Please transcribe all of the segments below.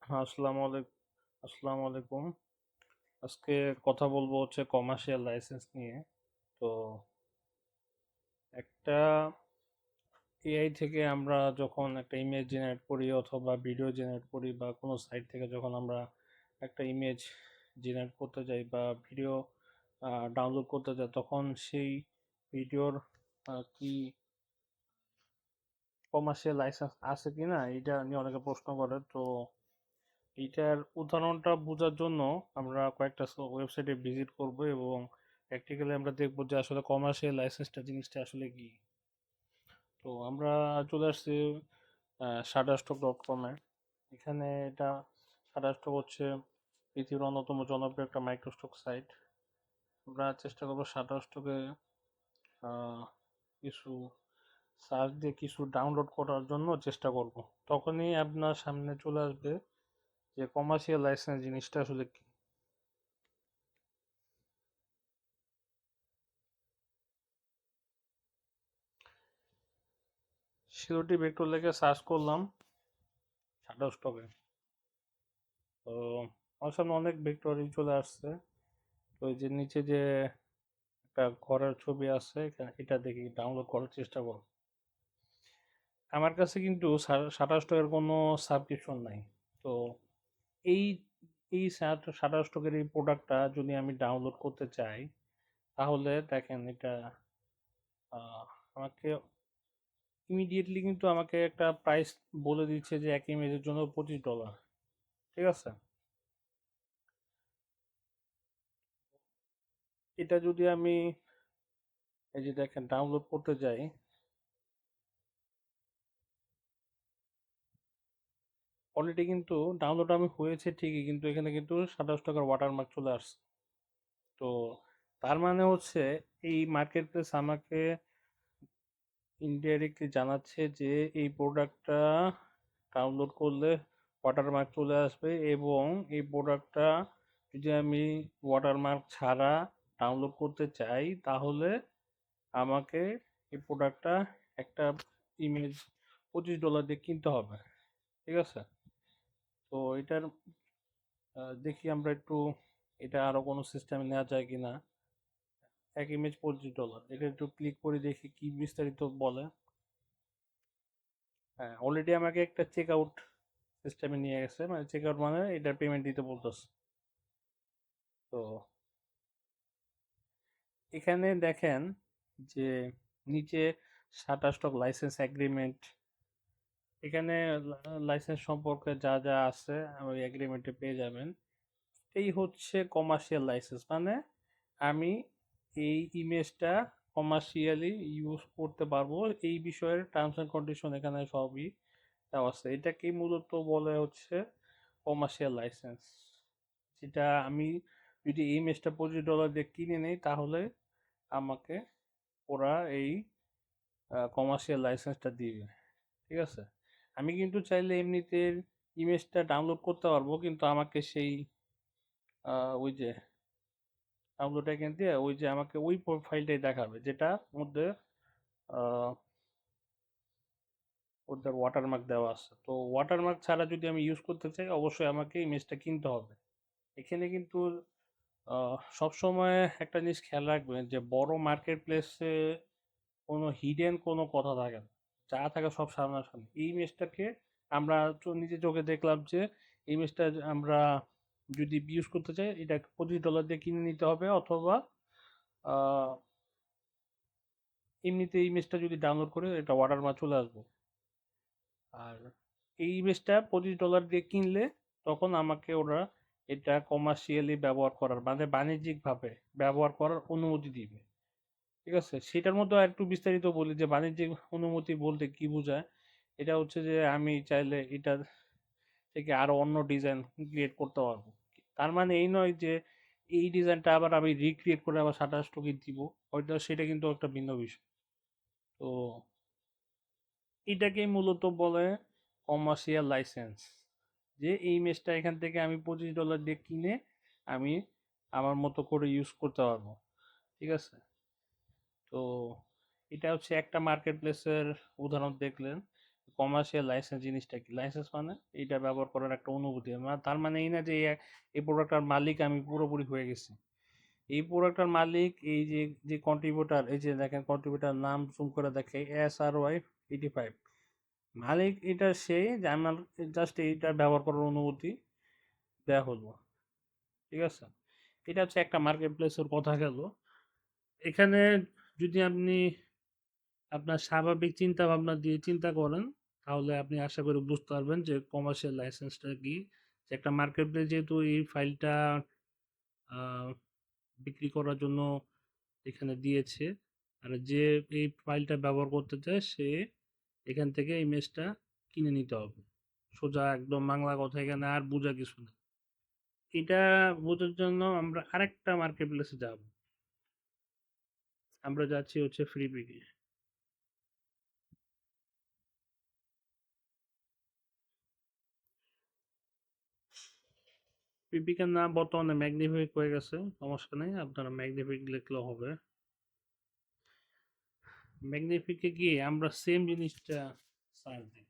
হ্যাঁ, আসসালামু আলাইকুম। আজকে কথা বলবো হচ্ছে কমার্শিয়াল লাইসেন্স নিয়ে। তো একটা এআই থেকে আমরা যখন একটা ইমেজ জেনারেট করি অথবা ভিডিও জেনারেট করি বা কোনো সাইট থেকে যখন আমরা একটা ইমেজ জেনারেট করতে যাই বা ভিডিও ডাউনলোড করতে যাই, তখন সেই ভিডিওর কি কমার্শিয়াল লাইসেন্স আছে কি না এটা নিয়ে অনেকে প্রশ্ন করে। তো এইটার উদাহরণটা বোঝার জন্য আমরা কয়েকটা ওয়েবসাইটে ভিজিট করব এবং প্র্যাকটিক্যালি আমরা দেখবো যে আসলে কমার্শিয়াল লাইসেন্সটা জিনিসটা আসলে কি। তো আমরা চলে আসছি shutterstock.com-এ। এখানে এটা শাটারস্টক হচ্ছে পৃথিবীর অন্যতম জনপ্রিয় একটা মাইক্রোস্টক সাইট। আমরা চেষ্টা করবো শাটারস্টকে কিছু সার্চ দিয়ে কিছু ডাউনলোড করার জন্য চেষ্টা করব। তখনই আপনার সামনে চলে আসবে যে কমার্শিয়াল লাইসেন্স জিনিসটা আসলে কি। সিওটি ভেক্টর লিখে সার্চ করলাম শাটারস্টকে। তো আমার সামনে অনেক ভেক্টরই চলে আসছে। তো এই যে নিচে যে একটা ঘরের ছবি আছে, এটা দেখি ডাউনলোড করার চেষ্টা করব। আমার কাছে কিন্তু শাটারস্টকের কোনো সাবস্ক্রিপশন নাই। তো এই এই শাটারস্টকের এই প্রোডাক্টটা যদি আমি ডাউনলোড করতে চাই, তাহলে দেখেন এটা আহ, আমাকে ইমিডিয়েটলি কিন্তু আমাকে একটা প্রাইস বলে দিচ্ছে যে এক ইমেজের জন্য $25। ঠিক আছে। এটা যদি আমি এই যে দেখেন ডাউনলোড করতে যাই, অলরেডি কিন্তু ডাউনলোড আমি হয়েছে ঠিকই, কিন্তু এখানে কিন্তু $27 ওয়াটারমার্ক চলে আসছে। তো তার মানে হচ্ছে এই মার্কেট প্লেস আমাকে ইনডাইরেক্টলি জানাচ্ছে যে এই প্রোডাক্টটা ডাউনলোড করলে ওয়াটারমার্ক চলে আসবে, এবং এই প্রোডাক্টটা যদি আমি ওয়াটারমার্ক ছাড়া ডাউনলোড করতে চাই, তাহলে আমাকে এই প্রোডাক্টটা একটা ইমেজ $25 দিয়ে কিনতে হবে। ঠিক আছে। তো এটার দেখি আমরা একটু এটা আরো কোনো সিস্টেমে নেওয়া যায় কিনা। এক ইমেজ $25, এটা একটু ক্লিক করে দেখি কি বিস্তারিত বলে। হ্যাঁ, অলরেডি আমাকে একটা চেক আউট সিস্টেমে নিয়ে গেছে, মানে চেক আউট মানে এটার পেমেন্ট দিতে বলতেছে। তো এখানে দেখেন যে নিচে শাটারস্টক লাইসেন্স এগ্রিমেন্ট, এখানে লাইসেন্স সম্পর্কে যা যা আছে ওই এগ্রিমেন্টে পেয়ে যাবেন। এই হচ্ছে কমার্শিয়াল লাইসেন্স, মানে আমি এই ইমেজটা কমার্শিয়ালি ইউজ করতে পারবো, এই বিষয়ের টার্মস এন্ড কন্ডিশন এখানে সবই দেওয়া আছে। এটাকেই মূলত বলে হচ্ছে কমার্শিয়াল লাইসেন্স। যেটা আমি যদি এই ইমেজটা $25 দিয়ে কিনে নেই, তাহলে আমাকে ওরা এই কমার্শিয়াল লাইসেন্সটা দিবে। ঠিক আছে। আমি কিন্তু চাইলে এমনিতে ইমেজটা ডাউনলোড করতে পারবো, কিন্তু আমাকে সেই ওই যে ডাউনলোড এখান দিয়ে ওই যে আমাকে ওই ফাইলটাই দেখাবে যেটার মধ্যে আহ, ওদের ওয়াটারমার্ক দেওয়া আছে। তো ওয়াটারমার্ক ছাড়া যদি আমি ইউজ করতে চাই, অবশ্যই আমাকে ইমেজটা কিনতে হবে। এখানে কিন্তু সবসময় একটা জিনিস খেয়াল রাখবেন যে বড় মার্কেট প্লেসে কোনো হিডেন কোনো কথা থাকে না, যা থাকে সব সামনাসামনি। এই ইমেজটাকে আমরা নিজে চোখে দেখলাম যে এই ইমেজটা আমরা যদি ইউজ করতে চাই, এটা $25 দিয়ে কিনে নিতে হবে, অথবা আহ, এমনিতে ইমেজটা যদি ডাউনলোড করে এটা ওয়াটারমার্ক চলে আসবে। আর এই ইমেজটা $25 দিয়ে কিনলে তখন আমাকে ওরা এটা কমার্শিয়ালি ব্যবহার করার, মানে বাণিজ্যিকভাবে ব্যবহার করার অনুমতি দিবে। ঠিক আছে। সেটার মধ্যে আর একটু বিস্তারিত বলি যে বাণিজ্যিক অনুমতি বলতে কি বোঝায়। এটা হচ্ছে যে আমি চাইলে এটা থেকে আরো অন্য ডিজাইন ক্রিয়েট করতে পারবো। তার মানে এই নয় যে এই ডিজাইনটা আবার আমি রিক্রিয়েট করে আবার 27 দিব, হয়তো সেটা কিন্তু একটা ভিন্ন বিষয়। তো এটাকেই মূলত বলে কমার্শিয়াল লাইসেন্স, যে এই ইমেজটা এখান থেকে আমি $25 দিয়ে কিনে আমি আমার মতো করে ইউজ করতে পারবো। ঠিক আছে। তো এটা হচ্ছে একটা মার্কেট প্লেসের উদাহরণ দেখলেন, কমার্শিয়াল লাইসেন্স জিনিসটা কি? লাইসেন্স মানে এটা ব্যবহার করার একটা অনুভূতি। তার মানে এই না যে এই প্রোডাক্টটার মালিক আমি পুরোপুরি হয়ে গেছি। এই প্রোডাক্টটার মালিক এই যে কন্ট্রিবিউটার, এই যে দেখেন কন্ট্রিবিউটার নাম জুম করে দেখে SRY85, মালিক এটা সেই যে আমার জাস্ট এইটা ব্যবহার করার অনুমতি দেওয়া হলো। ঠিক আছে, এটা হচ্ছে একটা মার্কেট প্লেসের কথা গেল। এখানে যদি আপনি আপনার স্বাভাবিক চিন্তা ভাবনা দিয়ে চিন্তা করেন, তাহলে আপনি আশা করি বুঝতে পারবেন যে কমার্শিয়াল লাইসেন্সটা কি। যে একটা মার্কেট প্লেস যেহেতু এই ফাইলটা বিক্রি করার জন্য এখানে দিয়েছে, আর যে এই ফাইলটা ব্যবহার করতে চায় সে এখান থেকে ইমেজটা কিনে নিতে হবে। সোজা একদম বাংলা কথা, এখানে আর বোঝা কিছু না। এটা বোঝার জন্য আমরা আরেকটা মার্কেট প্লেসে যাব। আমরা যাচ্ছি হচ্ছে ফ্রিপিকে। ফ্রিপিকের নাম বর্তমানে ম্যাগনিফিক হয়ে গেছে, সমস্যা নেই, আপনারা ম্যাগনিফিক লিখলেও হবে। ম্যাগনিফিকে গিয়ে আমরা সেম জিনিসটা সার্চ দিই।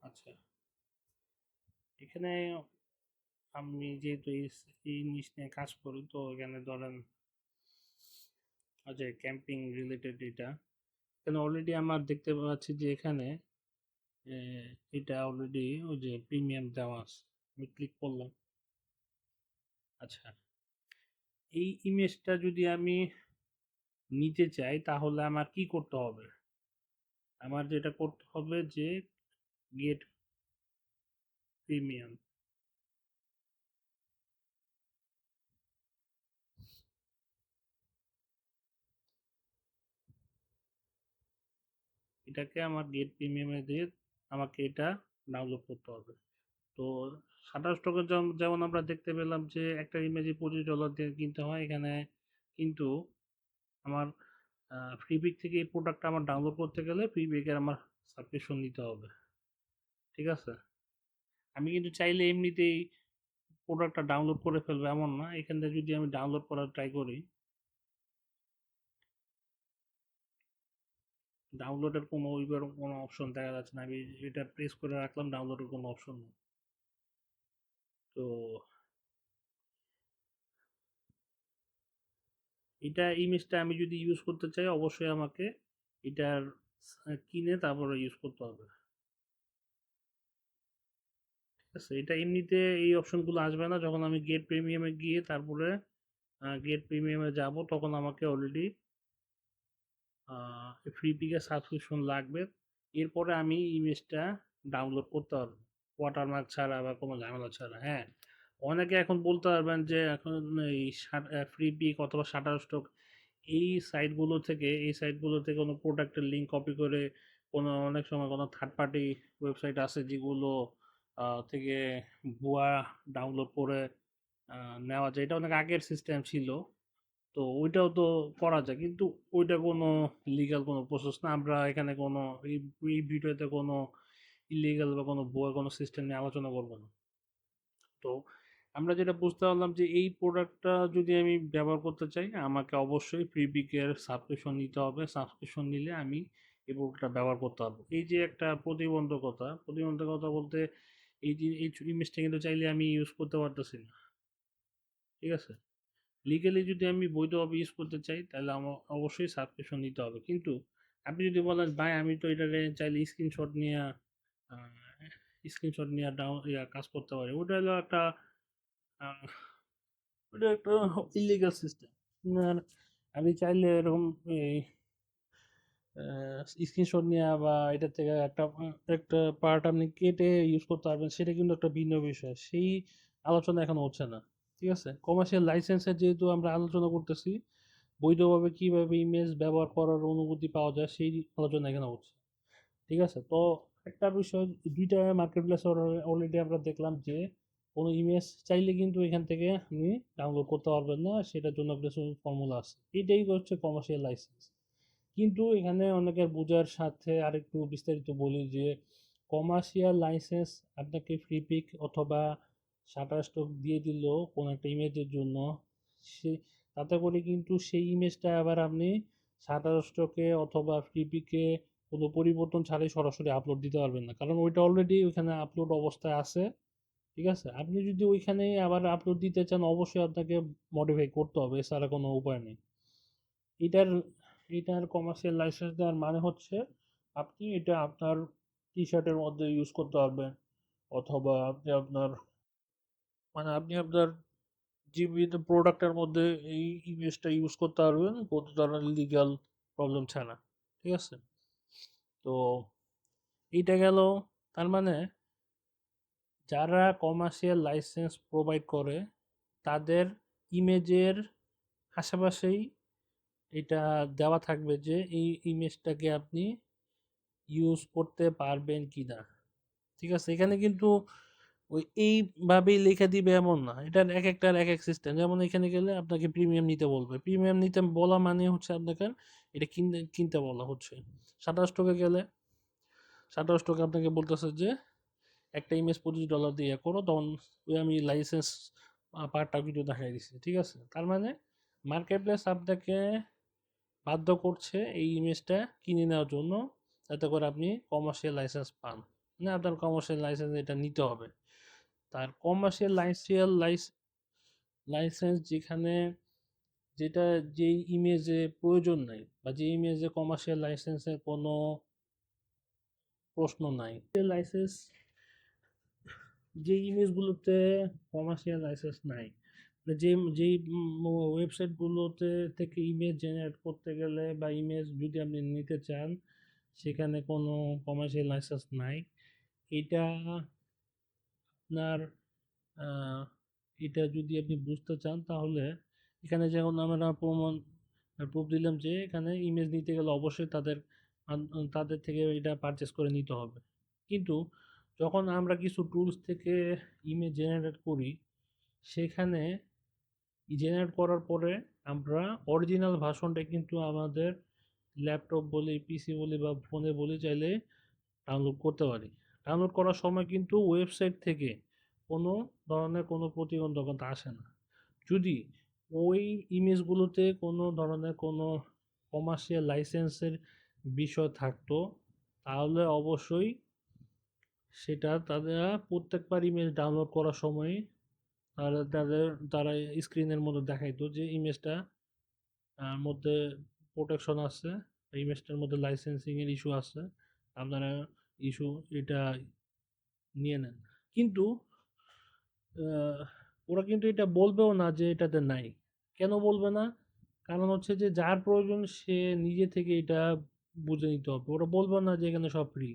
আচ্ছা, এখানে আমি যেহেতু এই জিনিস নিয়ে কাজ করি, তো এখানে ধরেন যে ক্যাম্পিং রিলেটেড এটা, এখানে অলরেডি আমার দেখতে পাচ্ছি যে এখানে এটা অলরেডি ওই যে প্রিমিয়াম দেওয়া আছে। আমি ক্লিক করলাম। আচ্ছা, এই ইমেজটা যদি আমি নিতে চাই তাহলে আমার কি করতে হবে? আমার যেটা করতে হবে যে গেট প্রিমিয়াম, এটাকে আমার গেট প্রিমিয়ামে দিয়ে আমাকে এটা ডাউনলোড করতে হবে। তো শাটার স্টকে যেমন আমরা দেখতে পেলাম যে একটা ইমেজে $25 দিয়ে কিনতে হয়, এখানে কিন্তু আমার ফ্রিপিক থেকে এই প্রোডাক্টটা আমার ডাউনলোড করতে গেলে ফ্রিপিকের আমার সাবস্ক্রিপশন নিতে হবে। ঠিক আছে, আমি কিন্তু চাইলে এমনিতেই প্রোডাক্টটা ডাউনলোড করে ফেলবো এমন না। এখান থেকে যদি আমি ডাউনলোড করার ট্রাই করি, ডাউনলোডের কোনো ওইবার কোনো অপশন দেখা যাচ্ছে না। আমি এটা প্রেস করে রাখলাম, ডাউনলোডের কোনো অপশন নেই। তো এটা ইমেজটা আমি যদি ইউজ করতে চাই, অবশ্যই আমাকে এটার কিনে তারপরে ইউজ করতে হবে। ঠিক আছে, এটা এমনিতে এই অপশনগুলো আসবে না। যখন আমি গেট প্রিমিয়ামে গিয়ে তারপরে গেট প্রিমিয়ামে যাব, তখন আমাকে অলরেডি ফ্রি পিকে সাবস্ক্রিপশন লাগবে। এরপরে আমি ইমেজটা ডাউনলোড করতে পারবো ওয়াটারমার্ক ছাড়া বা কোনো ঝামেলা ছাড়া। হ্যাঁ, অনেকে এখন বলতে পারবেন যে এখন এই ফ্রি পিক অথবা শাটার স্টক এই সাইটগুলো থেকে কোনো প্রোডাক্টের লিঙ্ক কপি করে কোনো অনেক সময় কোনো থার্ড পার্টি ওয়েবসাইট আছে যেগুলো থেকে ভুয়া ডাউনলোড করে নেওয়া যায়। এটা অনেক আগের সিস্টেম ছিল, তো ওইটাও তো করা যায়, কিন্তু ওইটা কোনো লিগ্যাল কোনো প্রসেস না। আমরা এখানে কোনো এই ভিডিওতে কোনো ইলিগাল বা কোনো ভুয়া কোনো সিস্টেম নিয়ে আলোচনা করবো না। তো আমরা যেটা বুঝতে পারলাম যে এই প্রোডাক্টটা যদি আমি ব্যবহার করতে চাই, আমাকে অবশ্যই প্রিপিকের সাবস্ক্রিপশন নিতে হবে। সাবস্ক্রিপশন নিলে আমি এই প্রোডাক্টটা ব্যবহার করতে পারবো। এই যে একটা প্রতিবন্ধকতা বলতে এই যে এই ইমেজটা কিন্তু চাইলে আমি ইউজ করতে পারতেছি না। ঠিক আছে, লিগালি যদি আমি বৈধভাবে ইউজ করতে চাই তাহলে আমার অবশ্যই সাবস্ক্রিপশন নিতে হবে। কিন্তু আপনি যদি বলেন ভাই আমি তো এটারে চাইলে স্ক্রিনশট নিয়ে কাজ করতে পারি, ওটা হলো একটা ওটা একটা ইলিগাল সিস্টেম। আপনি চাইলে এরকম এই স্ক্রিনশট নিয়ে বা এটা থেকে একটা একটা পার্ট আপনি কেটে ইউজ করতে পারবেন, সেটা কিন্তু একটা ভিন্ন বিষয়। সেই আলোচনা এখন হচ্ছে না। ঠিক আছে, কমার্শিয়াল লাইসেন্সের যেহেতু আমরা আলোচনা করতেছি, বৈধভাবে কিভাবে ইমেজ ব্যবহার করার অনুমতি পাওয়া যায় সেই আলোচনা এখানে হচ্ছে। ঠিক আছে, তো একটা বিষয়, দুইটা মার্কেট প্লেস অলরেডি আমরা দেখলাম যে কোনো ইমেজ চাইলে কিন্তু এখান থেকে আপনি ডাউনলোড করতে পারবেন না, সেটার জন্য কিছু ফর্মুলা আছে। এটাই হচ্ছে কমার্শিয়াল লাইসেন্স। কিন্তু এখানে অনেকের বোঝার সাথে আরেকটু বিস্তারিত বলি যে কমার্শিয়াল লাইসেন্স আপনাকে ফ্রি পিক অথবা শাটার স্টক দিয়ে দিল কোনো একটা ইমেজের জন্য, সে তাতে করে কিন্তু সেই ইমেজটা আবার আপনি শাটার স্টকে অথবা ফ্লিপিকে কোনো পরিবর্তন ছাড়াই সরাসরি আপলোড দিতে পারবেন না, কারণ ওইটা অলরেডি ওইখানে আপলোড অবস্থায় আছে। ঠিক আছে, আপনি যদি ওইখানে আবার আপলোড দিতে চান অবশ্যই আপনাকে মডিফাই করতে হবে, এছাড়া কোনো উপায় নেই। এটার এটার কমার্শিয়াল লাইসেন্স দেওয়ার মানে হচ্ছে আপনি এটা আপনার টি শার্টের মধ্যে ইউজ করতে পারবেন, অথবা আপনি আপনার জীবিত প্রোডাক্টের মধ্যে এই ইমেজটা ইউজ করতে পারবেন কোনো ধরনের লিগ্যাল প্রবলেম ছাড়া। ঠিক আছে, তো এইটা গেল। তার মানে যারা কমার্শিয়াল লাইসেন্স প্রোভাইড করে তাদের ইমেজের আশেপাশেই এটা দেওয়া থাকবে যে এই ইমেজটাকে আপনি ইউজ করতে পারবেন কি না। ঠিক আছে, এখানে কিন্তু ওই এইভাবেই লেখা দিবে এমন না, এটার এক একটার এক এক সিস্টেম। যেমন এখানে গেলে আপনাকে প্রিমিয়াম নিতে বলবে, প্রিমিয়াম নিতে বলা মানে হচ্ছে আপনাকে এটা কিনতে কিনতে বলা হচ্ছে। সাতাশ টাকা গেলে সাতাশ টাকা আপনাকে বলতেছে যে একটা ইমেজ $25 দিয়ে করো, তখন ওই আমি লাইসেন্স পার্টটা কিন্তু দেখাই দিচ্ছি। ঠিক আছে, তার মানে মার্কেট প্লেস আপনাকে বাধ্য করছে এই ইমেজটা কিনে নেওয়ার জন্য, যাতে করে আপনি কমার্শিয়াল লাইসেন্স পান। মানে আপনার কমার্শিয়াল লাইসেন্স এটা নিতে হবে। তার কমার্শিয়াল লাইসেন্স যেখানে যেটা যেই ইমেজে প্রয়োজন নাই বা যে ইমেজে কমার্শিয়াল লাইসেন্সের কোনো প্রশ্ন নাই, লাইসেন্স যে ইমেজগুলোতে কমার্শিয়াল লাইসেন্স নাই, যে যেই ওয়েবসাইটগুলোতে থেকে ইমেজ জেনারেট করতে গেলে বা ইমেজ যদি আপনি নিতে চান সেখানে কোনো কমার্শিয়াল লাইসেন্স নাই, এটা আপনার এটা যদি আপনি বুঝতে চান তাহলে এখানে যেমন আমরা প্রুফ দিলাম যে এখানে ইমেজ নিতে গেলে অবশ্যই তাদের থেকে এটা পারচেস করে নিতে হবে। কিন্তু যখন আমরা কিছু টুলস থেকে ইমেজ জেনারেট করি, সেখানে জেনারেট করার পরে আমরা অরিজিনাল ভার্সনটা কিন্তু আমাদের ল্যাপটপ বলি, পিসি বলি বা ফোনে বলি চাইলে ডাউনলোড করতে পারি। ডাউনলোড করার সময় কিন্তু ওয়েবসাইট থেকে কোনো ধরনের কোনো প্রতিবন্ধকতা আসে না। যদি ওই ইমেজগুলোতে কোনো ধরনের কোনো কমার্শিয়াল লাইসেন্সের বিষয় থাকতো তাহলে অবশ্যই সেটা তারা প্রত্যেকবার ইমেজ ডাউনলোড করার সময় তারা স্ক্রিনের মধ্যে দেখাইতো যে ইমেজটা মধ্যে প্রোটেকশন আছে, ইমেজটার মধ্যে লাইসেন্সিংয়ের ইস্যু আছে, আপনারা ইস্যু এটা নিয়ে নেন। কিন্তু ওরা কিন্তু এটা বলবেও না যে এটাতে নাই। কেন বলবে না? কারণ হচ্ছে যে যার প্রয়োজন সে নিজে থেকে এটা বুঝে নিতে হবে। ওরা বলবে না যে এখানে সব ফ্রি।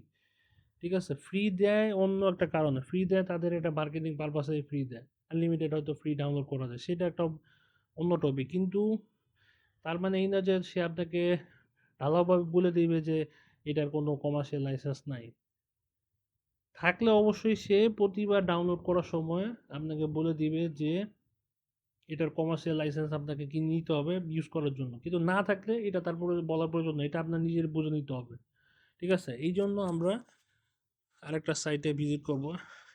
ঠিক আছে, ফ্রি দেয় অন্য একটা কারণে ফ্রি দেয়, তাদের এটা মার্কেটিং পারপাসে ফ্রি দেয়, আনলিমিটেড হয়তো ফ্রি ডাউনলোড করা যায়, সেটা একটা অন্য টপিক। কিন্তু তার মানে এই না যে সে আপনাকে ঢালাওভাবে বলে দিবে যে এটার কোনো কমার্শিয়াল লাইসেন্স নাই। থাকলে অবশ্যই সে প্রতিবার ডাউনলোড করার সময় আপনাকে বলে দিবে যে এটার কমার্শিয়াল লাইসেন্স আপনাকে কিনে নিতে হবে ইউজ করার জন্য। কিন্তু না থাকলে এটা তারপরে বলার প্রয়োজন নেই, এটা আপনার নিজের বুঝে নিতে হবে। ঠিক আছে, এই জন্য আমরা আরেকটা সাইটে ভিজিট করব।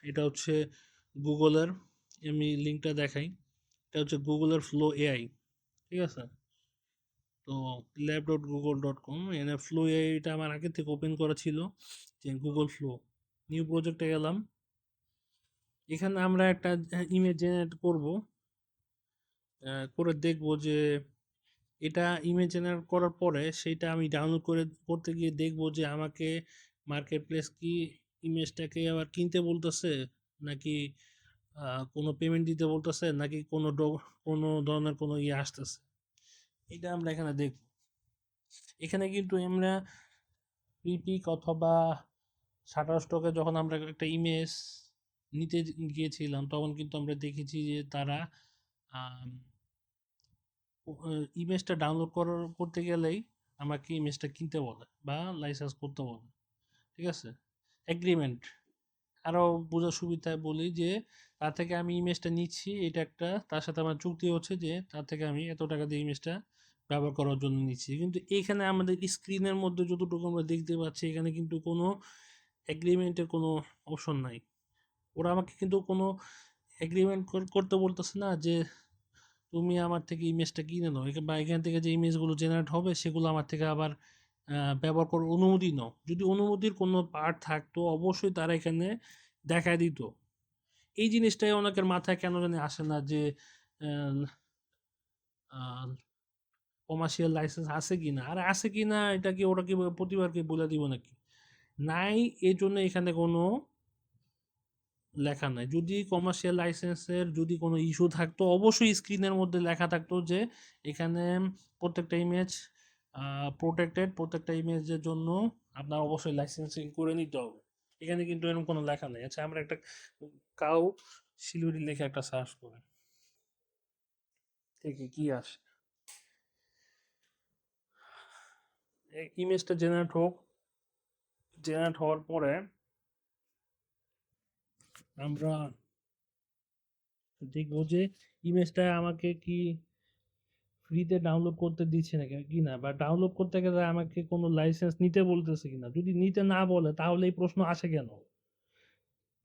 এটা হচ্ছে গুগলের, আমি লিঙ্কটা দেখাই। এটা হচ্ছে গুগলের ফ্লো এআই। ঠিক আছে, তো lab.google.com, এখানে ফ্লো এআইটা আমার আগে থেকে ওপেন করা ছিল, যে গুগল ফ্লো। নিউ প্রজেক্টে গেলাম, এখানে আমরা একটা ইমেজ জেনারেট করব, করে দেখব যে এটা ইমেজ জেনারেট করার পরে সেইটা আমি ডাউনলোড করতে গিয়ে দেখব যে আমাকে মার্কেট প্লেস কি ইমেজটাকে আবার কিনতে বলতেছে, নাকি কোনো পেমেন্ট দিতে বলতেছে, নাকি কোনো ধরনের কোনো ইয়ে আসতেছে। এটা আমরা এখানে দেখব। এখানে কিন্তু আমরা প্রিপিক অথবা শাটার স্টকে যখন আমরা একটা ইমেজ নিতে গিয়েছিলাম তখন কিন্তু আমরা দেখেছি যে তারা ইমেজটা ডাউনলোড করতে গেলেই আমাকে ইমেজটা কিনতে বলে বা লাইসেন্স করতে বলে। ঠিক আছে, এগ্রিমেন্ট আরও বোঝার সুবিধায় বলি যে তার থেকে আমি ইমেজটা নিচ্ছি, এটা একটা তার সাথে আমার চুক্তি হচ্ছে যে তার থেকে আমি এত টাকা দিয়ে ইমেজটা ব্যবহার করার জন্য নিচ্ছি। কিন্তু এখানে আমাদের স্ক্রিনের মধ্যে যতটুকু আমরা দেখতে পাচ্ছি এখানে কিন্তু কোনো এগ্রিমেন্টের কোনো অপশন নাই। ওরা আমাকে কিন্তু কোনো এগ্রিমেন্ট করতে বলতেছে না যে তুমি আমার থেকে ইমেজটা কিনে নাও, বা এখান থেকে যে ইমেজগুলো জেনারেট হবে সেগুলো আমার থেকে আবার ব্যবহার করার অনুমতি নাও। যদি অনুমতির কোনো পার্ট থাকতো অবশ্যই তারা এখানে দেখায় দিত। এই জিনিসটাই অনেকের মাথায় কেন জানি আসে না যে কমার্শিয়াল লাইসেন্স আছে কি না। আর আছে কি না এটা কি ওরা কি প্রতিবার কি বলে দিব নাকি? নাই, এই জন্য এখানে কোনো লেখা নাই। যদি কমার্শিয়াল লাইসেন্সের যদি কোনো ইস্যু থাকতো অবশ্যই স্ক্রিনের মধ্যে লেখা থাকতো যে এখানে প্রত্যেকটা ইমেজ প্রোটেক্টেড, প্রত্যেকটা ইমেজের জন্য আপনার অবশ্যই লাইসেন্সিং করে নিতে হবে। এখানে কিন্তু এরকম কোনো লেখা নেই। আচ্ছা, আমরা একটা কাউ শিলুরি লেখে একটা সার্চ করি, দেখি কি আসে। ইমেজটা জেনারেট হোক, জেনারেট হওয়ার পরে আমরা দেখবো যে ইমেজটা আমাকে কি ফ্রিতে ডাউনলোড করতে দিচ্ছে না কি না, বা ডাউনলোড করতে গেলে আমাকে কোনো লাইসেন্স নিতে বলতেছে কিনা। যদি নিতে না বলে তাহলে এই প্রশ্ন আসে কেন?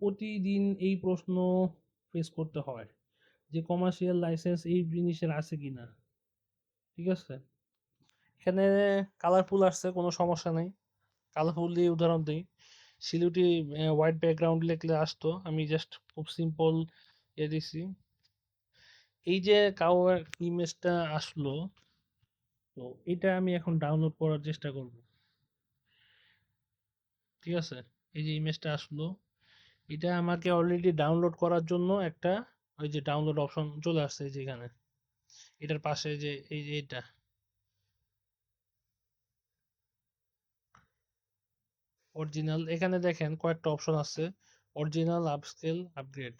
প্রতিদিন এই প্রশ্ন ফেস করতে হয় যে কমার্শিয়াল লাইসেন্স এই জিনিসের আছে কিনা। ঠিক আছে, এখানে কালারফুল আসছে, কোনো সমস্যা নেই। কালারফুল দিয়ে উদাহরণ দিই, সিলিউটি হোয়াইট ব্যাকগ্রাউন্ড লিখলে আসতো, আমি জাস্ট খুব সিম্পল দিছি। এই যে কাউ ইমেজটা আসলো, তো এটা আমি এখন ডাউনলোড করার চেষ্টা করব। ঠিক আছে, এই যে ইমেজটা আসলো, এটা আমাকে অলরেডি ডাউনলোড করার জন্য একটা ওই যে ডাউনলোড অপশন চলে আসছে এই যে এখানে, এটার পাশে যে এই যে এটা অরিজিনাল, এখানে দেখেন কয়েকটা অপশন আছে, অরিজিনাল, আপস্কেল, আপগ্রেড।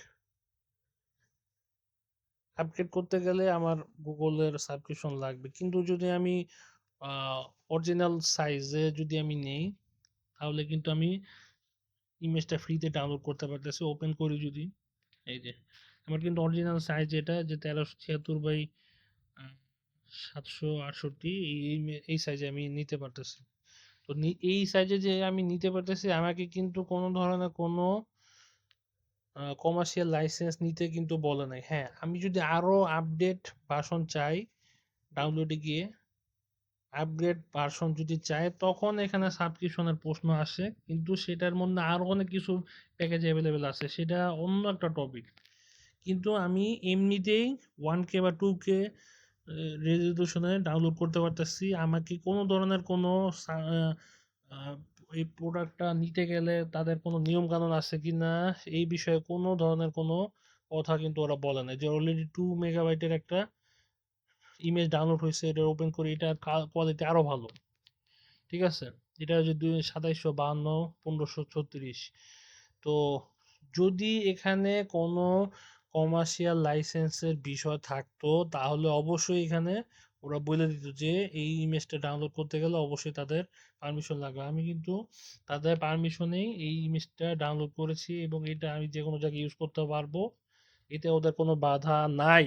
আপগ্রেড করতে গেলে আমার গুগলের সাবস্ক্রিপশন লাগবে, কিন্তু যদি আমি অরিজিনাল সাইজে যদি আমি নেই তাহলে কিন্তু আমি ইমেজটা ফ্রিতে ডাউনলোড করতে পারতেছি। ওপেন করি যদি, এই যে আমার কিন্তু অরিজিনাল সাইজ এটা যে 1376 x 768, এই সাইজে আমি নিতে পারতেছি। তো এই সাইজে যে আমি নিতে পারতেছি, আমাকে কিন্তু কোনো ধরনের কোনো কমার্শিয়াল লাইসেন্স নিতে কিন্তু বলে নাই। হ্যাঁ, আমি যদি আরো আপডেট ভার্সন চাই, ডাউনলোডে গিয়ে আপগ্রেড ভার্সন যদি চাই তখন এখানে সাবস্ক্রিপশনের প্রশ্ন আসে, কিন্তু সেটার মধ্যে আরো অনেক কিছু প্যাকেজ অ্যাভেলেবেল আছে, সেটা অন্য একটা টপিক। কিন্তু আমি এমনিতেই 1K বা 2K রেজলিউশনে ডাউনলোড করতে পারতেছি। আমাকে কোনো ধরনের কোনো আহ, এই প্রোডাক্টটা নিতে গেলে তাদের কোনো নিয়ম কানুন আছে কি না এই বিষয়ে কোনো ধরনের কোনো কথা কিন্তু ওরা বলে না। যে অলরেডি 2 মেগাবাইটের একটা ইমেজ ডাউনলোড হয়েছে, এটা ওপেন করি, এটার কোয়ালিটি আরো ভালো। ঠিক আছে, এটা হচ্ছে 2752 1536। তো যদি এখানে কোনো কমার্শিয়াল লাইসেন্সের বিষয় থাকতো তাহলে অবশ্যই এখানে ওরা বলে দিত যে এই ইমেজটা ডাউনলোড করতে গেলে অবশ্যই তাদের পারমিশন লাগবে। আমি কিন্তু তাদের পারমিশনেই এই ইমেজটা ডাউনলোড করেছি এবং এটা আমি যে কোনো জায়গায় ইউজ করতে পারবো, এতে ওদের কোনো বাধা নাই।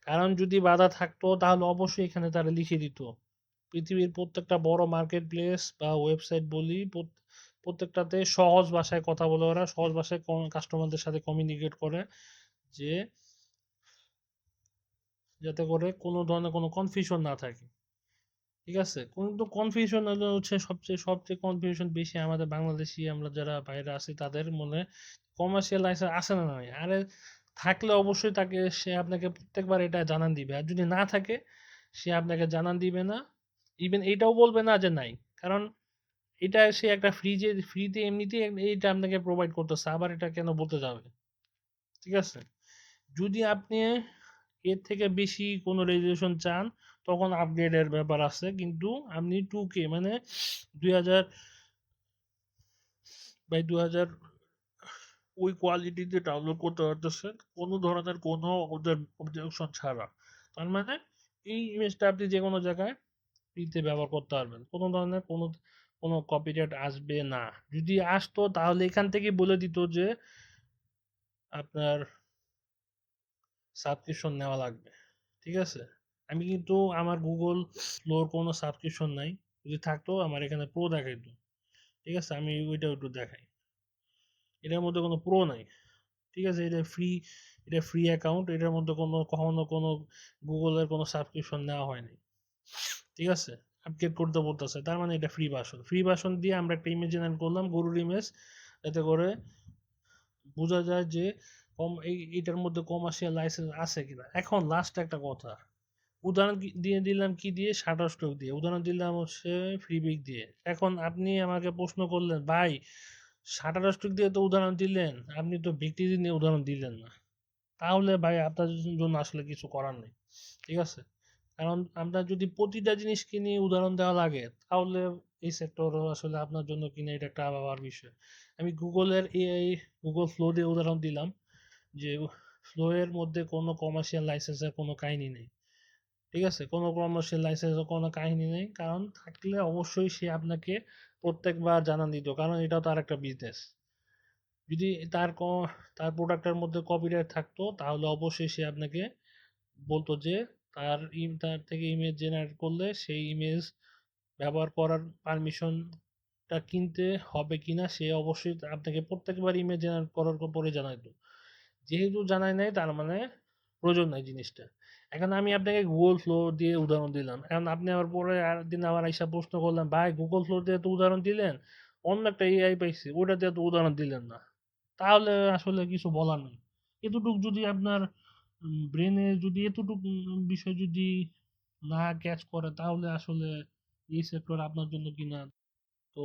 কারণ যদি বাধা থাকতো তাহলে অবশ্যই এখানে তারা লিখে দিত। পৃথিবীর প্রত্যেকটা বড় মার্কেট প্লেস বা ওয়েবসাইট বলি, প্রত্যেকটাতে সহজ ভাষায় কথা বলে, ওরা সহজ ভাষায় কাস্টমারদের সাথে কমিউনিকেট করে, যে যাতে করে কোনো ধরনের কোনো কনফিউশন না থাকে। ঠিক আছে, কিন্তু কনফিউশন হলো হচ্ছে সবচেয়ে সবচেয়ে কনফিউশন বেশি আমাদের বাংলাদেশি, আমরা যারা বাইরে আছি তাদের মনে। কমার্শিয়াল লাইসেন্স আছে না নাই, আরে থাকলে অবশ্যই তাকে সে আপনাকে প্রত্যেকবার এটা জানান দিবে, আর যদি না থাকে সে আপনাকে জানান দিবে না, ইভেন এটাও বলবে না যে নাই। কারণ এটা সে একটা ফ্রিতে এমনিতেই এইটা আপনাকে প্রোভাইড করতেছে, আবার এটা কেন বলতে যাবে? ঠিক আছে, যদি আপনি এর থেকে বেশি কোনো রেজুলেশন চান তখন আপগ্রেডের ব্যাপার আছে, কিন্তু আপনি 2K মানে 2000 বাই 2000 ওই কোয়ালিটিতে ডাউনলোড করতে পারতেছেন কোনো ধরনের কোনো ওদের অবজেকশন ছাড়া। তার মানে এই ইমেজটা আপনি যে কোনো জায়গায় ফ্রিতে ব্যবহার করতে পারবেন, কোনো ধরনের কোনো কোনো কপিরাইট আসবে না। যদি আসতো তাহলে এখান থেকে বলে দিত যে আপনার সাবস্ক্রিপশন নেওয়া লাগবে। ঠিক আছে, আমি কিন্তু আমার গুগল ফ্লোর কোনো সাবস্ক্রিপশন নাই, যদি থাকতো আমার এখানে প্রো দেখাইতো। ঠিক আছে, আমি ওইটা একটু দেখাই, এটার মধ্যে কোনো প্রো নাই। ঠিক আছে, এটা ফ্রি এটা ফ্রি অ্যাকাউন্ট, এটার মধ্যে কখনো কোনো গুগলের কোনো সাবস্ক্রিপশন নেওয়া হয়নি, ঠিক আছে? আপগ্রেড করতে বলতেছে, তার মানে এটা ফ্রি ভার্সন দিয়ে আমরা একটা ইমেজ জেনারেট করলাম, গরুর ইমেজ, এতে করে বোঝা যায় যে এইটার মধ্যে কমার্শিয়াল লাইসেন্স আছে কিনা। এখন লাস্ট একটা কথা, উদাহরণ দিয়ে দিলাম কি দিয়ে, শাটার স্ট্রোক দিয়ে, উদাহরণ দিলাম হচ্ছে ফ্রিবিক দিয়ে। এখন আপনি আমাকে প্রশ্ন করলেন, ভাই শাটার স্ট্রোক দিয়ে তো উদাহরণ দিলেন, আপনি তো ব্যক্তি নিয়ে উদাহরণ দিলেন না। তাহলে ভাই আপনার জন্য আসলে কিছু করার নেই, ঠিক আছে? কারণ আমরা যদি প্রতিটা জিনিসকে নিয়ে উদাহরণ দেওয়া লাগে, তাহলে এই সেক্টর আসলে আপনার জন্য কিনা এটা একটা ভাবার বিষয়। আমি গুগলের এআই, গুগল ফ্লো দিয়ে উদাহরণ দিলাম, যে ফ্লো এর মধ্যে কোনো কমার্শিয়াল লাইসেন্সের কোনো কাহিনী নেই, ঠিক আছে? কোনো কমার্শিয়াল লাইসেন্সের কোনো কাহিনী নেই, কারণ থাকলে অবশ্যই সে আপনাকে প্রত্যেকবার জানান দিত, কারণ এটাও তার একটা বিজনেস। যদি তার প্রোডাক্টের মধ্যে কপিরাইট থাকতো, তাহলে অবশ্যই সে আপনাকে বলতো যে তার থেকে ইমেজ জেনারেট করলে সেই ইমেজ ব্যবহার করার পারমিশনটা কিনতে হবে কিনা, সে অবশ্যই আপনাকে প্রত্যেকবার ইমেজ জেনারেট করার পরে জানাইতো। যেহেতু জানাই নাই, তার মানে প্রয়োজন নাই জিনিসটা। এখন আমি আপনাকে গুগল ফ্লো দিয়ে উদাহরণ দিলাম, এখন আপনি আবার পরে আরেকদিন আবার আইসা প্রশ্ন করলেন, ভাই গুগল ফ্লো দিয়ে তো উদাহরণ দিলেন, অন্য একটা এআই পাইছি ওটা দিয়ে তো উদাহরণ দিলেন না। তাহলে আসলে কিছু বলার নেই। এতটুক যদি আপনার ব্রেনে যদি এতটুকু বিষয় যদি না ক্যাচ করে, তাহলে আসলে এই সেক্টর আপনার জন্য কিনা। তো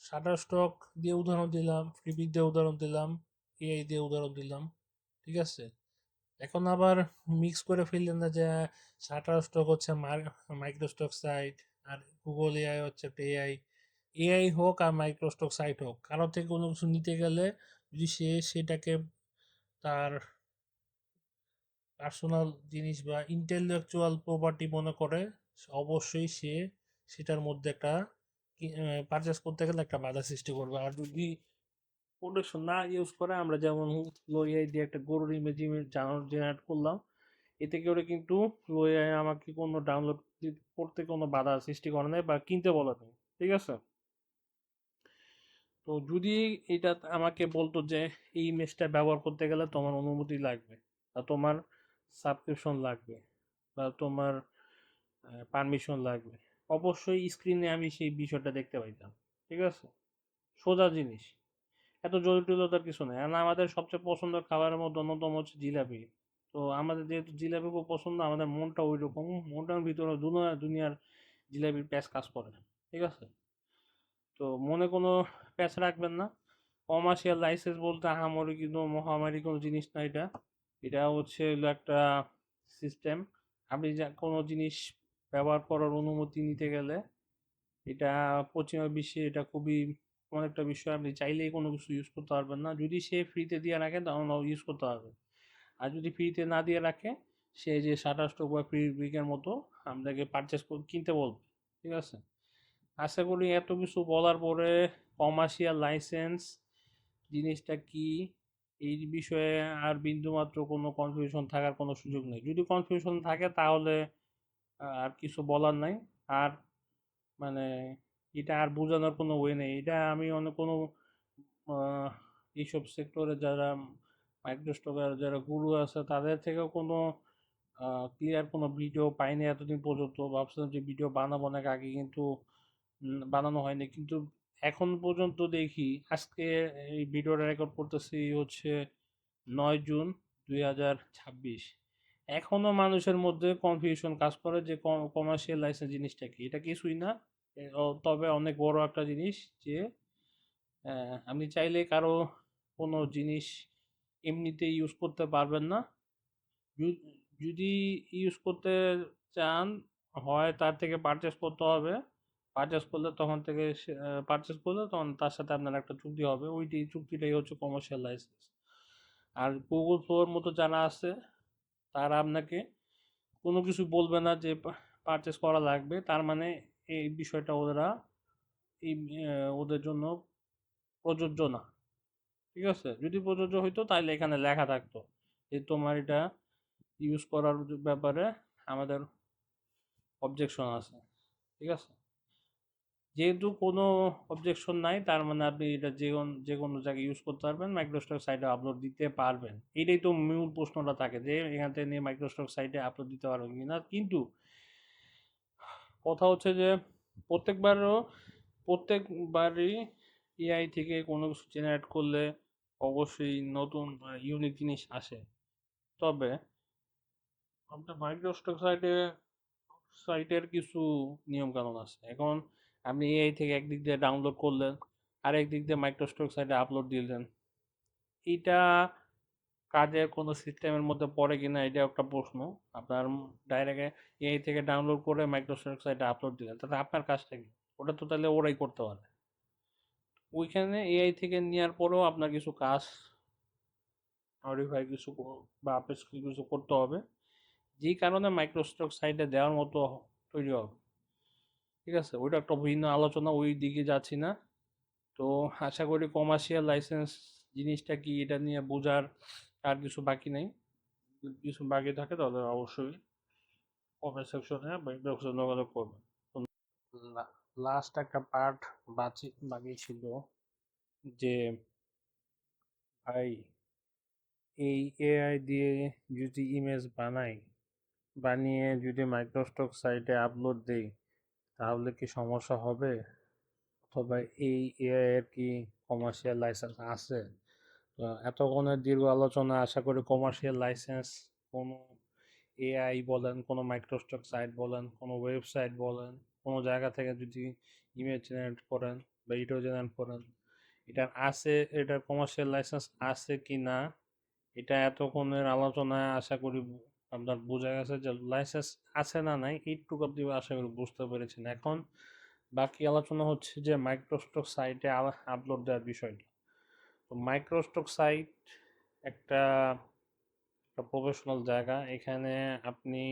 শাটার স্টক দিয়ে উদাহরণ দিলাম, ফ্রিবিক দিয়ে উদাহরণ দিলাম, এআই দিয়ে উদাহরণ দিলাম, ঠিক আছে? এখন আবার মিক্স করে ফেললেন না যে শাটার স্টক হচ্ছে মাইক্রোস্টক সাইট, আর গুগল এআই হচ্ছে একটা এআই। এআই হোক আর মাইক্রোস্টক সাইট হোক, কারো থেকে কোনো কিছু নিতে গেলে যদি সে সেটাকে তার পার্সোনাল জিনিস বা ইন্টেলেকচুয়াল প্রপার্টি মনে করে, অবশ্যই সে সেটার মধ্যে একটা পারচেস করতে গেলে একটা বাধা সৃষ্টি করবে। আর যদি প্রোটেকশন না ইউজ করে, আমরা যেমন লইয়াই দিয়ে একটা গরুর ইমেজ জেনারেট করলাম, এতে করে কিন্তু লইয়াই আমাকে কোনো ডাউনলোড করতে কোনো বাধা সৃষ্টি করে নাই বা কিনতে বলে নাই, ঠিক আছে? তো যদি এটা আমাকে বলতো যে এই ইমেজটা ব্যবহার করতে গেলে তোমার অনুমতি লাগবে, বা তোমার সাবস্ক্রিপশন লাগবে, বা তোমার পারমিশন লাগবে, অবশ্যই স্ক্রিনে আমি সেই বিষয়টা দেখতে পাইতাম, ঠিক আছে? সোজা জিনিস, এত জটিলতার কিছু নেই। আর আমাদের সবচেয়ে পছন্দের খাবারের মধ্যে অন্যতম হচ্ছে জিলাপি। তো আমাদের যেহেতু জিলাপি খুব পছন্দ, আমাদের মনটা ওই রকম, মনটার ভিতরে দুনিয়ার দুনিয়ার জিলাপির প্যাঁচ কাজ করে, ঠিক আছে? তো মনে কোনো প্যাঁচ রাখবেন না। কমার্শিয়াল লাইসেন্স বলতে আহামরি কিন্তু মহামারী কোনো জিনিস না। এটা এটা হচ্ছে হলো একটা সিস্টেম। আপনি যা কোনো জিনিস ব্যবহার করার অনুমতি নিতে গেলে, এটা পশ্চিমা বিশ্বে এটা খুবই এমন একটা বিষয়, আপনি চাইলেই কোনো কিছু ইউজ করতে পারবেন না। যদি সে ফ্রিতে দিয়ে রাখে তখন ইউজ করতে পারবে, আর যদি ফ্রিতে না দিয়ে রাখে, সে যে শাটার স্টক বা ফ্রি ব্রিকের মতো আপনাকে পারচেস কিনতে বলবে, ঠিক আছে? আশা করি এত কিছু বলার পরে কমার্শিয়াল লাইসেন্স জিনিসটা কি এই বিষয়ে আর বিন্দুমাত্র কোনো কনফিউশন থাকার কোনো সুযোগ নেই। যদি কনফিউশন থাকে তাহলে আর কিছু বলার নাই। আর মানে এটা আর বোঝানোর কোনো ওয়ে নেই। এটা আমি অন্য কোনো আহ, এইসব সেক্টরে যারা মাইক্রোস্টকের যারা গুরু আছে তাদের থেকেও কোনো ক্লিয়ার কোনো ভিডিও পাইনি এতদিন পর্যন্ত। ভাবছিলাম যে ভিডিও বানাবো অনেক আগে, কিন্তু বানানো হয়নি। কিন্তু এখন পর্যন্ত দেখি, আজকে এই ভিডিওটা রেকর্ড করতেছি হচ্ছে 9 জুন 2026, এখনো মানুষের মধ্যে কনফিউশন কাজ করে যে কমার্শিয়াল লাইসেন্স জিনিসটা কি। এটা কিছুই না, তবে অনেক বড় একটা জিনিস, যে আপনি চাইলে কারো কোনো জিনিস এমনিতে ইউজ করতে পারবেন না। যদি ইউজ করতে চান, হয় তার থেকে পারচেস করতে হবে। পারচেস করলে তখন থেকে পারচেস করলে তখন তার সাথে আপনার একটা চুক্তি হবে, ওইটি চুক্তিটাই হচ্ছে কমার্শিয়াল লাইসেন্স। আর গুগল ফ্লোর মতো জানা আছে, তারা আপনাকে কোনো কিছু বলবে না যে পারচেস করা লাগবে, তার মানে এই বিষয়টা ওরা এই ওদের জন্য প্রযোজ্য না, ঠিক আছে? যদি প্রযোজ্য হইতো তাহলে এখানে লেখা থাকতো যে তোমার এটা ইউজ করার ব্যাপারে আমাদের অবজেকশন আছে, ঠিক আছে? যেহেতু কোনো অবজেকশন নাই, তার মানে আপনি এটা যে কোনো জায়গায় ইউজ করতে পারবেন, মাইক্রোস্টক সাইটে আপলোড দিতে পারবেন। এটাই তো মূল প্রশ্নটা থাকে যে এখান থেকে নিয়ে মাইক্রোস্টক সাইটে আপলোড দিতে পারবেন কিনা। কিন্তু কথা হচ্ছে যে প্রত্যেকবারও প্রত্যেকবারই এআই থেকে কোনো কিছু জেনারেট করলে অবশ্যই নতুন ইউনিক জিনিস আসে। তবে আপনার মাইক্রোস্টক সাইটের কিছু নিয়ম কানুন আছে। এখন আপনি এআই থেকে একদিক দিয়ে ডাউনলোড করলেন, আর একদিক দিয়ে মাইক্রোস্টক সাইটে আপলোড দিলেন, এটা কাজের কোনো সিস্টেমের মধ্যে পড়ে কিনা এটা একটা প্রশ্ন। আপনার ডাইরেক্ট এআই থেকে ডাউনলোড করে মাইক্রোস্টক সাইটে আপলোড দিলেন, তাহলে আপনার কাজটা কি? ওটা তো তাহলে ওরাই করতে পারে। ওইখানে এআই থেকে নেওয়ার পরেও আপনার কিছু কাজ মডিফাই বা আপডেট কিছু করতে হবে, যেই কারণে মাইক্রোস্টক সাইটে দেওয়ার মতো তৈরি হবে। ঠিক আছে, ওইটা একটা ভিন্ন আলোচনা, ওই দিকে যাচ্ছি না। তো আশা করি কমার্শিয়াল লাইসেন্স জিনিসটা কি এটা নিয়ে বোঝার আর কিছু বাকি নেই। যদি কিছু বাকি থাকে তাহলে অবশ্যই কমেন্ট সেকশনে বা ইনবক্সে যোগাযোগ করবেন। লাস্ট একটা পার্ট বাকি ছিল যে ভাই, এই এআই দিয়ে যদি ইমেজ বানিয়ে যদি মাইক্রোস্টক সাইটে আপলোড দেই, তাহলে কি সমস্যা হবে? অথবা এই এআই এর কি কমার্শিয়াল লাইসেন্স আছে? তো এতক্ষণের দীর্ঘ আলোচনা, আশা করি কমার্শিয়াল লাইসেন্স কোনো এআই বলেন, কোনো মাইক্রোস্টক সাইট বলেন, কোনো ওয়েবসাইট বলেন, কোনো জায়গা থেকে যদি ইমেজ জেনারেট করেন বা ভিডিও জেনারেট করেন, এটার কমার্শিয়াল লাইসেন্স আছে কি না, এটা এতক্ষণের আলোচনায় আশা করি আপনার বোঝা গেছে যে লাইসেন্স আছে না নাই, এইটুকু আপনি আশা করি বুঝতে পেরেছেন। এখন বাকি আলোচনা হচ্ছে যে মাইক্রোস্টক সাইটে আপলোড দেওয়ার বিষয়টা। তো মাইক্রোস্টক সাইট একটা প্রফেশনাল জায়গা। এখানে আপনি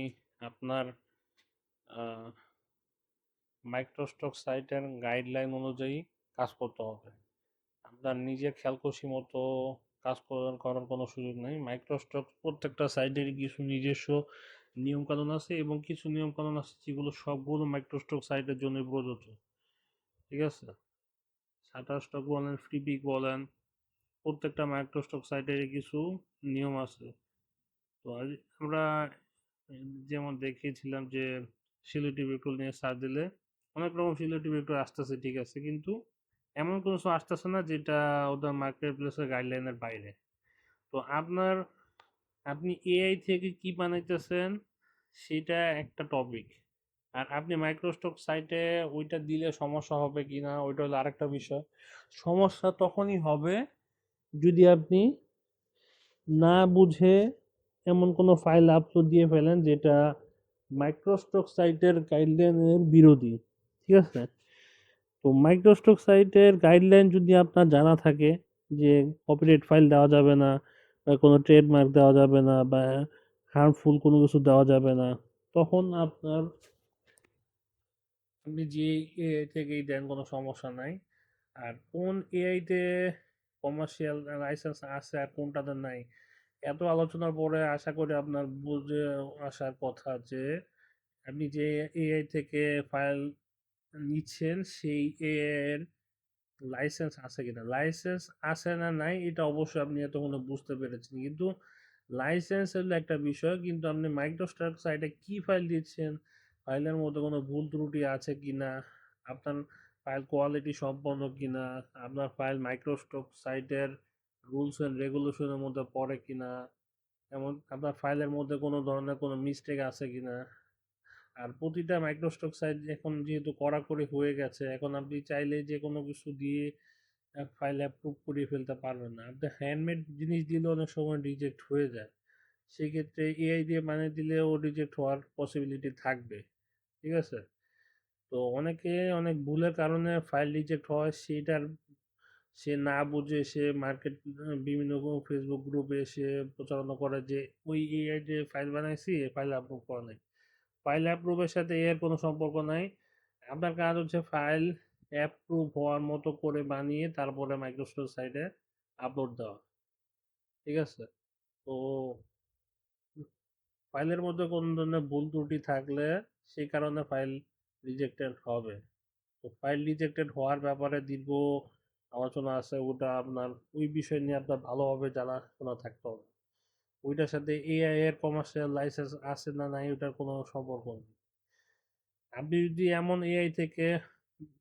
আপনার মাইক্রোস্টক সাইটের গাইডলাইন অনুযায়ী কাজ করতে হবে। আপনার নিজের খেয়ালখুশি মতো কাজ করার কোনো সুযোগ নেই। মাইক্রোস্টক প্রত্যেকটা সাইটেরই কিছু নিজস্ব নিয়মকানুন আছে, এবং কিছু নিয়মকানুন আছে যেগুলো সবগুলো মাইক্রোস্টক সাইটের জন্য প্রযোজ্য। ঠিক আছে, শাটারস্টক বলেন, ফ্রিপিক বলেন, প্রত্যেকটা মাইক্রোস্টক সাইটেরই কিছু নিয়ম আছে। তো আমরা যেমন দেখিয়েছিলাম যে সিলেটি ভেক্টর নিয়ে সার্চ দিলে অনেক রকম সিলেটি ভেক্টর আসতেছে, ঠিক আছে, কিন্তু এমন কোনো কিছু আসতেছে না যেটা ওদের মার্কেট প্লেসের গাইডলাইনের বাইরে। তো আপনি এআই থেকে কি বানাইতেছেন সেটা একটা টপিক, আর আপনি মাইক্রোস্টক সাইটে ওইটা দিলে সমস্যা হবে কি না ওইটা হলো আরেকটা বিষয়। সমস্যা তখনই হবে যদি আপনি না বুঝে এমন কোনো ফাইল আপলোড দিয়ে ফেলেন যেটা মাইক্রোস্টক সাইটের গাইডলাইনের বিরোধী। ঠিক আছে, তো মাইক্রোস্টক সাইটের গাইডলাইন যদি আপনার জানা থাকে যে কপিরাইট ফাইল দেওয়া যাবে না, বা কোনো ট্রেডমার্ক দেওয়া যাবে না, বা হার্মফুল কোনো কিছু দেওয়া যাবে না, তখন আপনি যে এআই থেকেই দেন কোনো সমস্যা নাই। আর কোন এআইতে কমার্শিয়াল লাইসেন্স আছে আর কোনটাতে নাই, এত আলোচনার পরে আশা করি আপনার বুঝে আসার কথা যে আপনি যে এআই থেকে ফাইল নিচ্ছেন সেই এআই এর লাইসেন্স আছে কিনা। লাইসেন্স আছে না নাই এটা অবশ্যই আপনি এতক্ষণে বুঝতে পেরেছেন, কিন্তু লাইসেন্স হলো একটা বিষয়, কিন্তু আপনি মাইক্রোস্টক সাইটে কি ফাইল দিচ্ছেন, ফাইলের মধ্যে কোনো ভুল ত্রুটি আছে কিনা, আপনার ফাইল কোয়ালিটি সম্পন্ন কিনা, আপনার ফাইল মাইক্রোস্টক সাইটের রুলস এন্ড রেগুলেশনের মধ্যে পড়ে কিনা, এমন আপনার ফাইলের মধ্যে কোনো ধরনের কোনো মিস্টেক আছে কিনা। আর প্রতিটা মাইক্রোস্টক সাইট এখন যেহেতু কড়াকড়ি হয়ে গেছে, এখন আপনি চাইলে যে কোনো কিছু দিয়ে ফাইল অ্যাপ্রুভ করিয়ে ফেলতে পারবেন না। আপনি হ্যান্ডমেড জিনিস দিলে অনেক সময় রিজেক্ট হয়ে যায়, সেক্ষেত্রে এআই দিয়ে বানিয়ে দিলেও রিজেক্ট হওয়ার পসিবিলিটি থাকবে। ঠিক আছে, তো অনেকে অনেক ভুলের কারণে ফাইল রিজেক্ট হয়, সে না বুঝে সে বিভিন্ন ফেসবুক গ্রুপে সে প্রচারণা করে যে ওই এআই যে ফাইল বানাইছি এই ফাইল আপলোড করা নাই। ফাইল অ্যাপ্রুভের সাথে এর কোনো সম্পর্ক নাই। আপনার কাজ হচ্ছে ফাইল অ্যাপ্রুভ হওয়ার মতো করে বানিয়ে তারপরে মাইক্রোসফট সাইটে আপলোড দেওয়া। ঠিক আছে, তো ফাইলের মধ্যে কোনো ধরনের ভুল ত্রুটি থাকলে সেই কারণে ফাইল রিজেক্টেড হবে। তো ফাইল রিজেক্টেড হওয়ার ব্যাপারে দীর্ঘ আলোচনা আছে, ওটা আপনার ওই বিষয় নিয়ে আপনার ভালোভাবে জানাশোনা থাকতে হবে। ওইটার সাথে এআই এর কমার্শিয়াল লাইসেন্স আছে না নাই ওটার কোনো সম্পর্ক নেই। আপনি যদি এমন এআই থেকে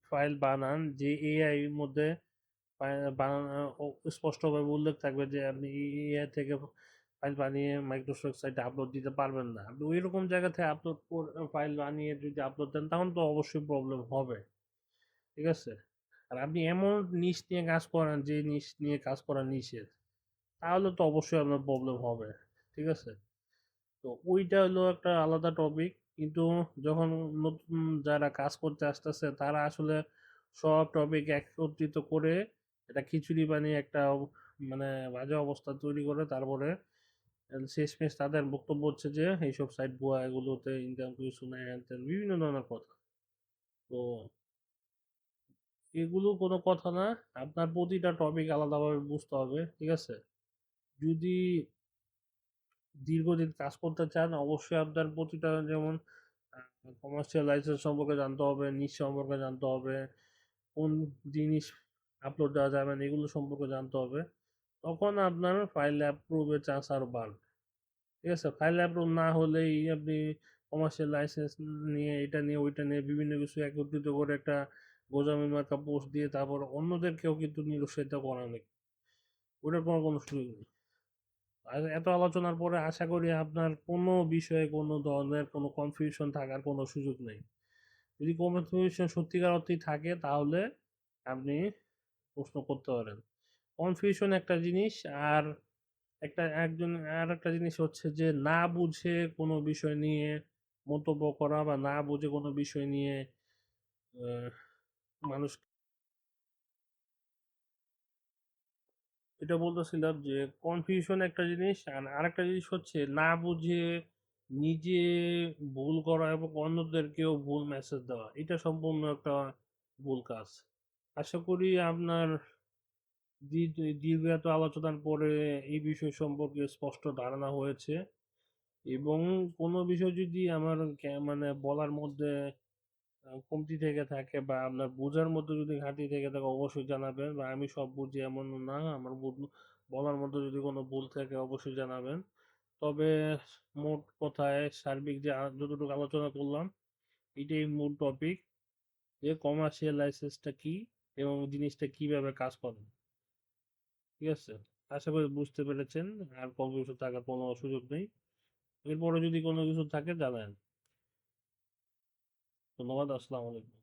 ফাইল বানান যে এআই এর মধ্যে স্পষ্টভাবে উল্লেখ থাকবে যে আপনি এআই থেকে ফাইল বানিয়ে মাইক্রোসফট সাইটে আপলোড দিতে পারবেন না, আপনি ওই রকম জায়গা থেকে ফাইল বানিয়ে যদি আপলোড দেন তখন তো অবশ্যই প্রবলেম হবে। ঠিক আছে? আর আপনি এমন নিশ নিয়ে কাজ করেন যে নিশ নিয়ে কাজ করা নিষেধ, তাহলে তো অবশ্যই আপনার প্রবলেম হবে। ঠিক আছে? তো ওইটা হলো একটা আলাদা টপিক। কিন্তু যখন নতুন যারা কাজ করতে আসতেছে তারা আসলে সব টপিক একত্রিত করে একটা খিচুড়ি বানিয়ে একটা মানে বাজে অবস্থা তৈরি করে, তারপরে শেষমেশ তাদের বক্তব্য হচ্ছে যে এইসব সাইট ভুয়া, এগুলোতে ইনকাম কিছু নেই, হ্যান ত্যান বিভিন্ন ধরনের কথা। তো এগুলো কোনো কথা না, আপনার প্রতিটা টপিক আলাদাভাবে বুঝতে হবে। ঠিক আছে? যদি দীর্ঘদিন কাজ করতে চান অবশ্যই আপনার প্রতিটা, যেমন কমার্শিয়াল লাইসেন্স সম্পর্কে জানতে হবে, নিশ সম্পর্কে জানতে হবে, কোন জিনিস আপলোড দেওয়া যাবে না এগুলো সম্পর্কে জানতে হবে। তখন আপনার ফাইল অ্যাপ্রুভের চান্স আরও বাড়বে। ঠিক আছে? ফাইল অ্যাপ্রুভ না হলেই আপনি কমার্শিয়াল লাইসেন্স নিয়ে এটা নিয়ে ওইটা নিয়ে বিভিন্ন কিছু একত্রিত করে একটা গোজামিল মার্কা পোস্ট দিয়ে তারপর অন্যদেরকেও কিন্তু নিরুৎসাহিত করা নেই, ওটার কোনো সুযোগ নেই। আর এত আলোচনার পরে আশা করি আপনার কোনো বিষয়ে কোনো ধরনের কোনো কনফিউশন থাকার কোনো সুযোগ নেই। যদি কনফিউশন সত্যিকার অর্থেই থাকে তাহলে আপনি প্রশ্ন করতে পারেন। কনফিউশন একটা জিনিস, আর একটা জিনিস হচ্ছে যে না বুঝে কোনো বিষয় নিয়ে মন্তব্য করা বা না বুঝে কোনো বিষয় নিয়ে আহ, মানুষ, এটা বলতেছিলাম যে কনফিউশন একটা জিনিস, আর আরেকটা জিনিস হচ্ছে না বুঝে নিজে ভুল করা এবং অন্যদেরকেও ভুল মেসেজ দেওয়া, এটা সম্পূর্ণ একটা ভুল কাজ। আশা করি আপনার দীর্ঘ এত আলোচনার পরে এই বিষয় সম্পর্কে স্পষ্ট ধারণা হয়েছে। এবং কোনো বিষয় যদি আমার মানে বলার মধ্যে কমতি থেকে থাকে বা আপনার বোঝার মধ্যে যদি ঘাটতি থেকে থাকে অবশ্যই জানাবেন, বা আমি সব বুঝি এমন না, আমার বলার মধ্যে যদি কোনো ভুল থাকে অবশ্যই জানাবেন। তবে মোট কথায় সার্বিক যে যতটুকু আলোচনা করলাম এটাই মূল টপিক, যে কমার্শিয়াল লাইসেন্সটা কি এবং জিনিসটা কিভাবে কাজ করে। ঠিক আছে? আশা করি বুঝতে পেরেছেন, আর কনফিউশন থাকার কোনো সুযোগ নেই। এরপরে যদি কোনো কিছু থাকে জানান। ধন্যবাদ, আসসালামু আলাইকুম।